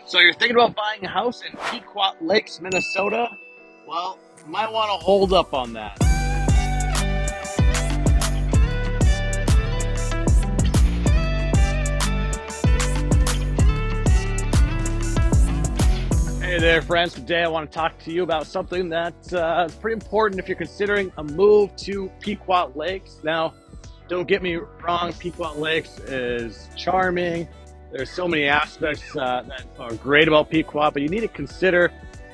So you're thinking about buying a house in Pequot Lakes, Minnesota? Well, you might want to hold up on that. Hey there, friends. Today I want to talk to you about something that's pretty important if you're considering a move to Pequot Lakes. Now, don't get me wrong, Pequot Lakes is charming. There's so many aspects that are great about Pequot, but you need to consider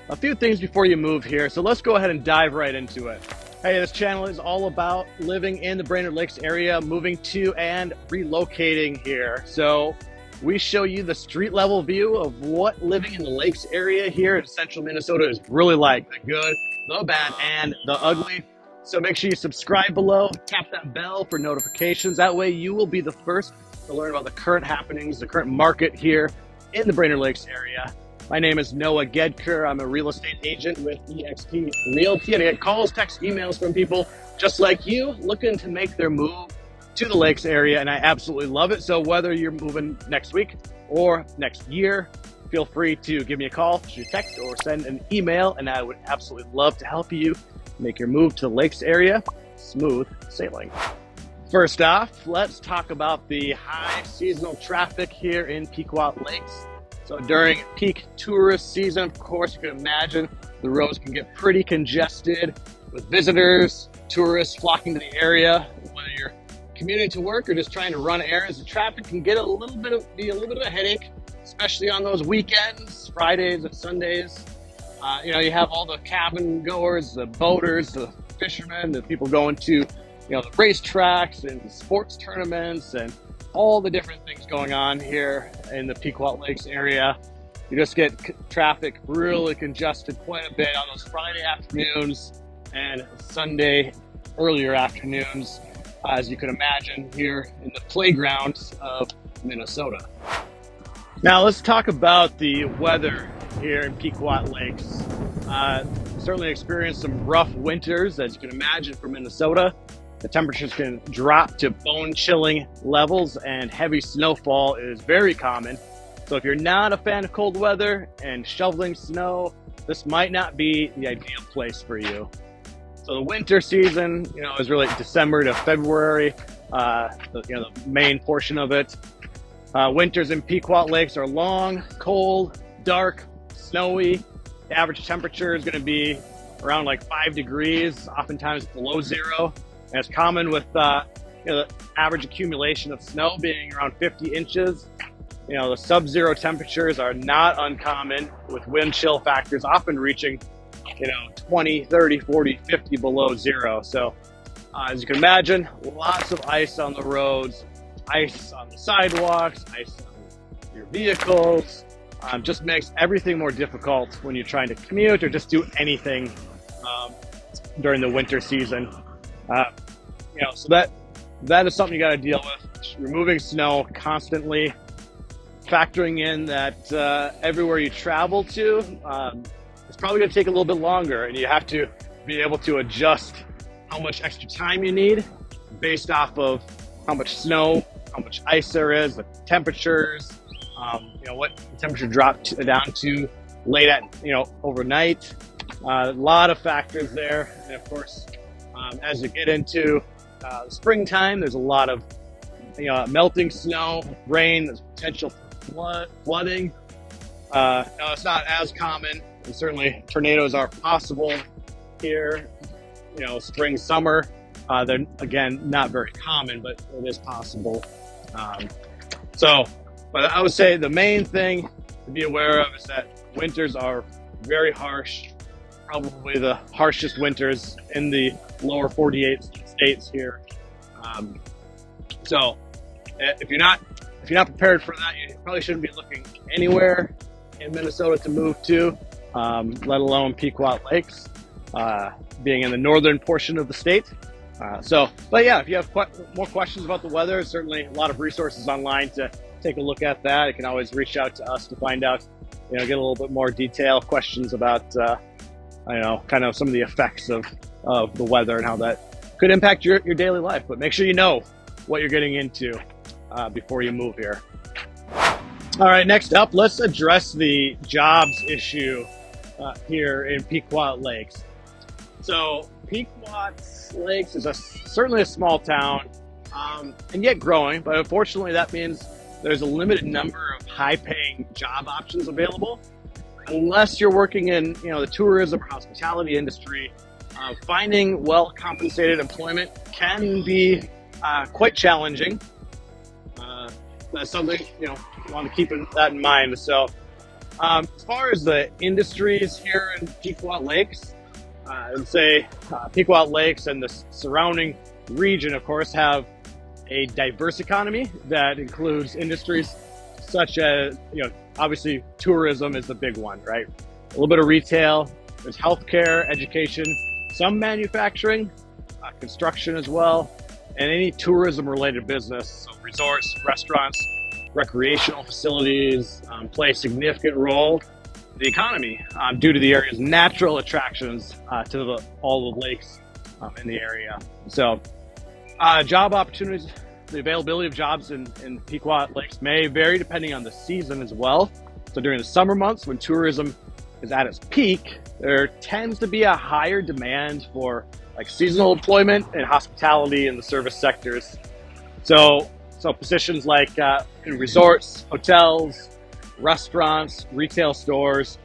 a few things before you move here. So let's go ahead and dive right into it. Hey, this channel is all about living in the Brainerd Lakes area, moving to and relocating here. So we show you the street level view of what living in the lakes area here in central Minnesota is really like, the good, the bad, and the ugly. So make sure you subscribe below, tap that bell for notifications. That way you will be the first to learn about the current happenings, the current market here in the Brainerd Lakes area. My name is Noah Gedker. I'm a real estate agent with eXp Realty, and I get calls, texts, emails from people just like you looking to make their move to the lakes area, and I absolutely love it. So whether you're moving next week or next year, feel free to give me a call, shoot a text, or send an email, and I would absolutely love to help you make your move to the lakes area smooth sailing. First off, let's talk about the high seasonal traffic here in Pequot Lakes. So during peak tourist season, of course, you can imagine the roads can get pretty congested with visitors, tourists flocking to the area. Whether you're commuting to work or just trying to run errands, the traffic can get be a little bit of a headache, especially on those weekends, Fridays and Sundays. You have all the cabin goers, the boaters, the fishermen, the people going to the racetracks and sports tournaments and all the different things going on here in the Pequot Lakes area. You just get traffic really congested quite a bit on those Friday afternoons and Sunday earlier afternoons, as you can imagine here in the playgrounds of Minnesota. Now let's talk about the weather here in Pequot Lakes. Certainly experienced some rough winters, as you can imagine, for Minnesota. The temperatures can drop to bone-chilling levels, and heavy snowfall is very common. So if you're not a fan of cold weather and shoveling snow, this might not be the ideal place for you. So the winter season, is really December to February, the main portion of it. Winters in Pequot Lakes are long, cold, dark, snowy. The average temperature is going to be around like 5 degrees, oftentimes below zero. And it's common with the average accumulation of snow being around 50 inches. The sub-zero temperatures are not uncommon, with wind chill factors often reaching 20, 30, 40, 50 below zero. So as you can imagine, lots of ice on the roads, ice on the sidewalks, ice on your vehicles. Just makes everything more difficult when you're trying to commute or just do anything during the winter season. So that is something you got to deal with. Removing snow constantly, factoring in that everywhere you travel to, it's probably going to take a little bit longer, and you have to be able to adjust how much extra time you need based off of how much snow, how much ice there is, the temperatures, what the temperature dropped down to late at, overnight. A lot of factors there. And of course, as you get into springtime, there's a lot of melting snow, rain, there's potential for flooding. It's not as common, and certainly tornadoes are possible here. Spring, summer, they're again not very common, but it is possible. But I would say the main thing to be aware of is that winters are very harsh, probably the harshest winters in the lower 48 states here. So if you're not prepared for that, you probably shouldn't be looking anywhere in Minnesota to move to, let alone Pequot Lakes, being in the northern portion of the state. But yeah, if you have more questions about the weather, certainly a lot of resources online to take a look at that. You can always reach out to us to find out, get a little bit more detailed questions about, kind of some of the effects of the weather and how that could impact your daily life. But make sure you know what you're getting into before you move here. All right, next up, let's address the jobs issue here in Pequot Lakes. So Pequot Lakes is certainly a small town, and yet growing, but unfortunately that means there's a limited number of high-paying job options available. Unless you're working in the tourism or hospitality industry, finding well-compensated employment can be quite challenging. That's something want to keep that in mind. So, as far as the industries here in Pequot Lakes, I would say Pequot Lakes and the surrounding region, of course, have a diverse economy that includes industries such as, obviously tourism is the big one, right? A little bit of retail, there's healthcare, education, some manufacturing, construction as well, and any tourism related business, so resorts, restaurants, recreational facilities play a significant role in the economy due to the area's natural attractions to all the lakes in the area. So job opportunities, the availability of jobs in Pequot Lakes may vary depending on the season as well. So during the summer months when tourism is at its peak, there tends to be a higher demand for like seasonal employment and hospitality in the service sectors. So positions like in resorts, hotels, restaurants, retail stores,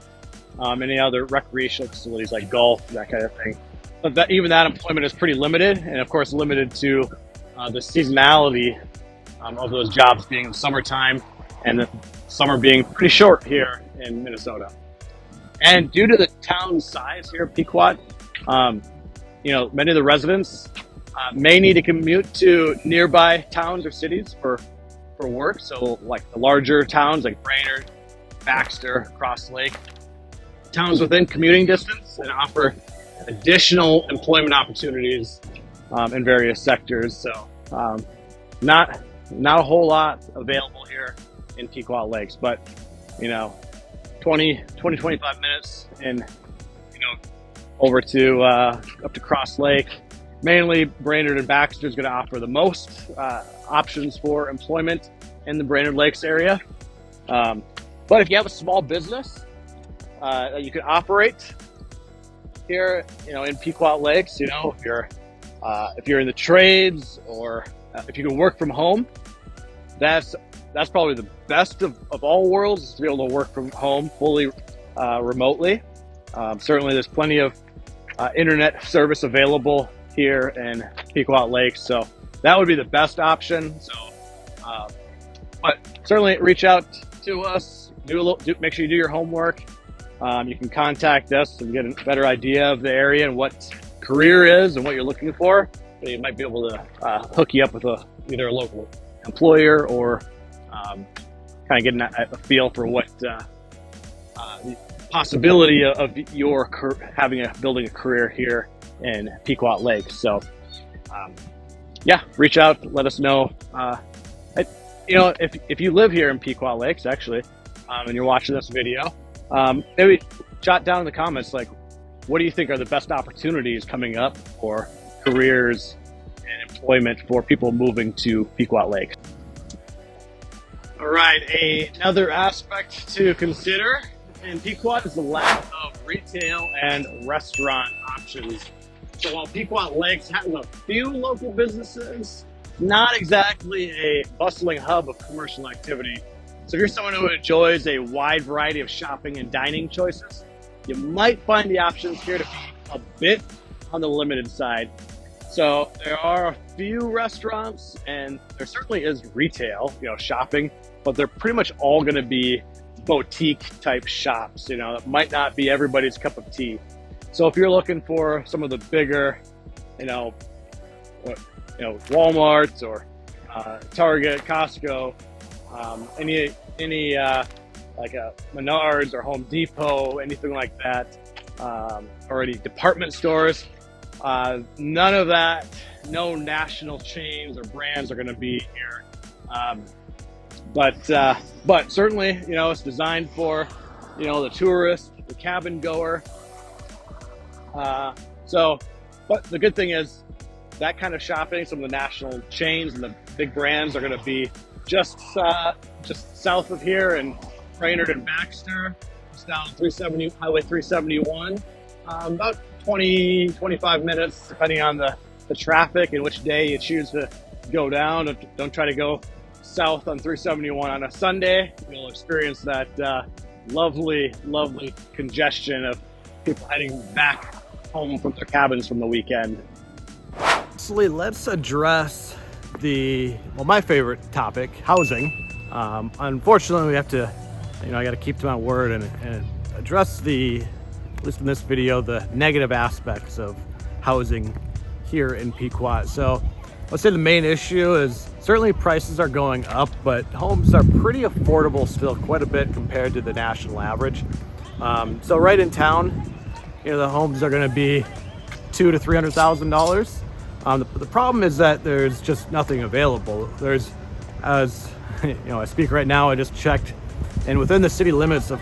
any other recreational facilities like golf, that kind of thing. But even that employment is pretty limited, and of course limited to the seasonality of those jobs being in summertime, and the summer being pretty short here in Minnesota. And due to the town size here, Pequot, many of the residents may need to commute to nearby towns or cities for work. So like the larger towns like Brainerd, Baxter, Cross Lake, towns within commuting distance and offer additional employment opportunities in various sectors. So not a whole lot available here in Pequot Lakes, but 25 minutes and over to up to Cross Lake. Mainly Brainerd and Baxter is going to offer the most options for employment in the Brainerd Lakes area. But if you have a small business that you can operate here, in Pequot Lakes, if you're in the trades or if you can work from home, that's probably the best of all worlds, is to be able to work from home fully remotely. Certainly there's plenty of internet service available here in Pequot Lakes, so that would be the best option. So, but certainly reach out to us. Make sure you do your homework. You can contact us and get a better idea of the area and what career is and what you're looking for. You might be able to hook you up with either a local employer or kind of getting a feel for what the possibility of building a career here in Pequot Lakes. So reach out, let us know. If you live here in Pequot Lakes actually, and you're watching this video, maybe jot down in the comments like, what do you think are the best opportunities coming up for careers and employment for people moving to Pequot Lakes? All right, another aspect to consider in Pequot is the lack of retail and restaurant options. So while Pequot Lakes has a few local businesses, not exactly a bustling hub of commercial activity. So if you're someone who enjoys a wide variety of shopping and dining choices, you might find the options here to be a bit on the limited side. So there are a few restaurants and there certainly is retail, shopping, but they're pretty much all going to be boutique type shops, that might not be everybody's cup of tea. So if you're looking for some of the bigger, Walmart or Target, Costco, any like a Menards or Home Depot, anything like that, or any department stores, none of that, no national chains or brands are going to be here. But certainly, it's designed for, the tourist, the cabin goer. But the good thing is that kind of shopping, some of the national chains and the big brands are going to be just south of here in Brainerd and Baxter. It's down Highway 371. About 20-25 minutes, depending on the traffic and which day you choose to go down. Don't try to go south on 371 on a Sunday. You'll experience that lovely congestion of people heading back home from their cabins from the weekend. Lastly, let's address my favorite topic, housing. Unfortunately, we have to, I got to keep to my word and address at least in this video, the negative aspects of housing here in Pequot. So let's say the main issue is certainly prices are going up, but homes are pretty affordable still, quite a bit compared to the national average. So right in town, the homes are going to be $200,000 to $300,000. The problem is that there's just nothing available. As I speak right now, I just checked, and within the city limits of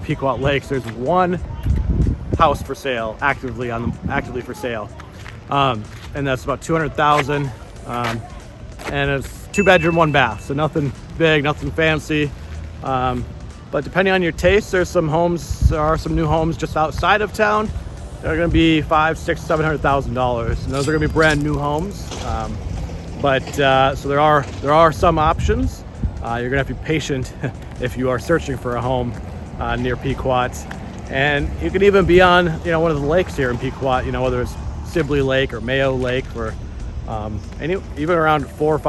Pequot Lakes, there's one house for sale, actively for sale, and that's about $200,000, and it's 2-bedroom, 1 bath, so nothing big, nothing fancy. But depending on your taste, there are some new homes just outside of town. They're going to be $500,000, $600,000, $700,000, and those are going to be brand new homes. So there are some options. You're going to have to be patient if you are searching for a home near Pequot, and you can even be on one of the lakes here in Pequot. Whether it's Sibley Lake or Mayo Lake, or even around $400,000,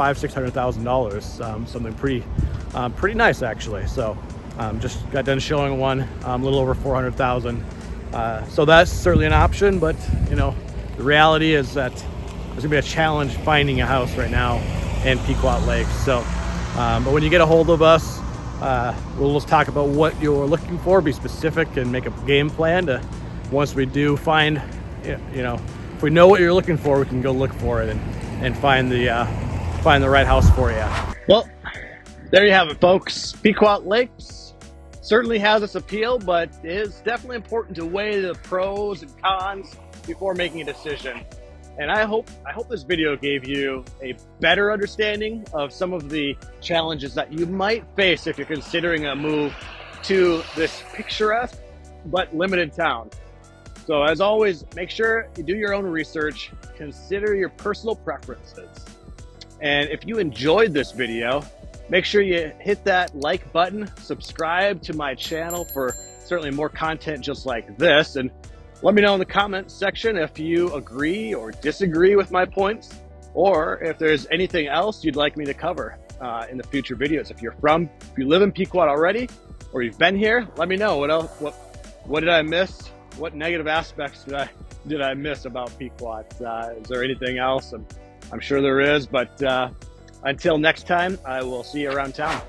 $500,000, $600,000. Something pretty nice actually. So just got done showing one, a little over $400,000. So that's certainly an option, but the reality is that there's gonna be a challenge finding a house right now in Pequot Lakes. So, but when you get a hold of us, we'll just talk about what you're looking for, be specific, and make a game plan to, once we do find, if we know what you're looking for, we can go look for it and find the right house for you. Well, there you have it, folks. Pequot Lakes certainly has its appeal, but it is definitely important to weigh the pros and cons before making a decision. And I hope this video gave you a better understanding of some of the challenges that you might face if you're considering a move to this picturesque but limited town. So as always, make sure you do your own research, consider your personal preferences. And if you enjoyed this video, make sure you hit that like button, subscribe to my channel for certainly more content just like this, and let me know in the comments section if you agree or disagree with my points, or if there's anything else you'd like me to cover in the future videos. If you live in Pequot already, or you've been here, let me know. What did I miss? What negative aspects did I miss about Pequot? Is there anything else? I'm sure there is, but until next time, I will see you around town.